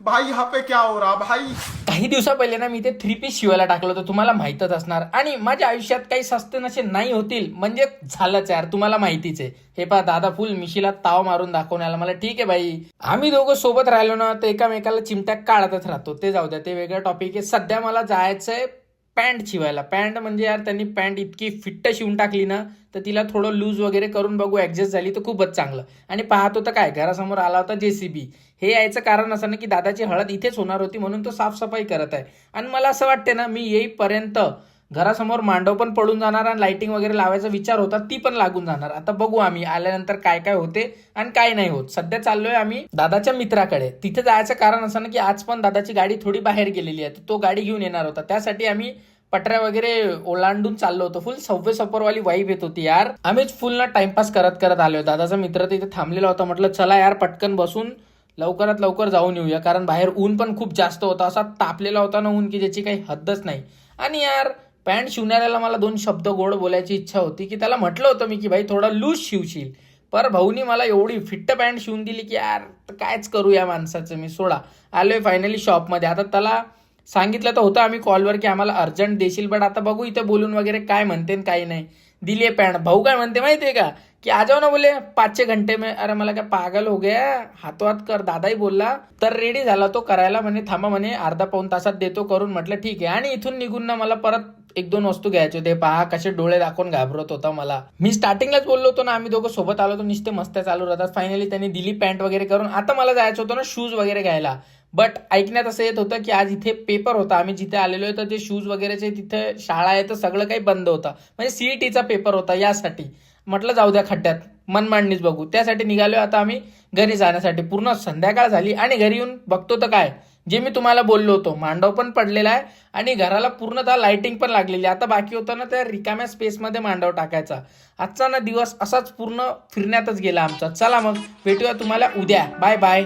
भाई यहाँ पे क्या हो रहा भाई। काही दिवसा पहिले ना मी ते 3 पीस शिवायला टाकलं होतं, तुम्हाला माहीतच असणार. आणि माझ्या आयुष्यात काही सस्ते नशे नाही होतील म्हणजे झालंच यार, तुम्हाला माहितीच आहे. हे पहा दादा फुल मिशीला ताव मारून दाखवण्याला मला. ठीक आहे भाई, आम्ही दोघं सोबत राहिलो ना तर एकामेकाला चिमट्या काढतच राहतो. ते जाऊ द्या, ते वेगळं टॉपिक आहे. सध्या मला जायचंय पॅन्ट शिवायला. पॅन्ट म्हणजे यार त्यांनी पॅन्ट इतकी फिट्ट शिवून टाकली ना, तर तिला थोडं लूज वगैरे करून बघू, ऍडजस्ट झाली तर खूपच चांगलं. आणि पाहतो तर काय, घरासमोर आला होता JCB. हे यायचं कारण असं ना की दादाची हळद इथेच होणार होती म्हणून तो साफसफाई करत आहे. आणि मला असं वाटते ना, मी येईपर्यंत घरासमोर मांडव पण पडून जाणार आणि लाइटिंग वगैरे लावायचा विचार होता, ती पण लागून जाणार. आता बघू आम्ही आल्यानंतर काय काय होते आणि काय नाही होत. सध्या चाललोय आम्ही दादाच्या मित्राकडे. तिथे जायचं कारण असं ना की आज पण दादाची गाडी थोडी बाहेर गेलेली आहे, तो गाडी घेऊन येणार होता. त्यासाठी आम्ही पटऱ्या वगैरे ओलांडून चाललो होतो. फुल सव्वे सफरवाली वाईब येत होती यार. आम्हीच फुल ना टाइमपास करत करत आलोय. दादाचा मित्र तिथे थांबलेला होता. म्हटलं चला यार पटकन बसून लवकरात लवकर जाऊन येऊया, कारण बाहेर ऊन पण खूप जास्त होता. असा तापलेला होता ना ऊन की ज्याची काही हद्दच नाही. आणि यार पॅन्ट शिवणाऱ्याला मला 2 शब्द गोड बोलायची इच्छा होती, की त्याला म्हटलं होतं मी की भाई थोडा लूज शिवशील. पर भाऊनी मला एवढी फिट्ट पॅन्ट शिवून दिली की यार कायच करू या माणसाचं. मी सोडा आलोय फायनली शॉपमध्ये. आता त्याला सांगितलं तर होतं आम्ही कॉलवर की आम्हाला अर्जंट देशील, बट आता बघू इथे बोलून वगैरे काय म्हणते आणि काही नाही. दिली आहे पॅन्ट. भाऊ काय म्हणते माहितीये का, की आ जाओ ना बोले 5-6 घंटे में. अरे मला काय पागल हो गया, हातो हात कर. दादाही बोलला तर रेडी झाला तो करायला. म्हणे थांबा म्हणे अर्धा पाऊण तासात देतो करून. म्हटलं ठीक आहे. आणि इथून निघून ना मला परत 1-2 वस्तू घ्यायचे होते. पहा कसे डोळे दाखवून घाबरत होता मला. मी स्टार्टिंगलाच बोललो होतो ना, आम्ही दोघं सोबत आलो तर नुसते मस्त्या चालू राहतात. फायनली त्यांनी दिली पॅन्ट वगैरे करून. आता मला जायचं होतं ना शूज वगैरे घ्यायला. बट ऐकण्यात असं येत होतं की आज इथे पेपर होता. आम्ही जिथे आलेलो आहे तर ते शूज वगैरेचे तिथे शाळा आहे तर सगळं काही बंद होतं. म्हणजे CETचा पेपर होता यासाठी. म्हटलं जाऊ द्या खड्ड्यात, मनमांडणीच बघू. त्यासाठी निघालोय आता आम्ही घरी जाण्यासाठी. पूर्ण संध्याकाळ झाली आणि घरी येऊन बघतो तर काय, जे मी तुम्हाला बोललो होतो, मांडव पण पडलेला आहे आणि घराला पूर्णतः लाइटिंग पण लागलेली आहे. आता बाकी होतं ना त्या रिकाम्या स्पेसमध्ये मांडव टाकायचा. आजचा ना दिवस असाच पूर्ण फिरण्यातच गेला आमचा. चला मग भेटूया तुम्हाला उद्या. Bye bye.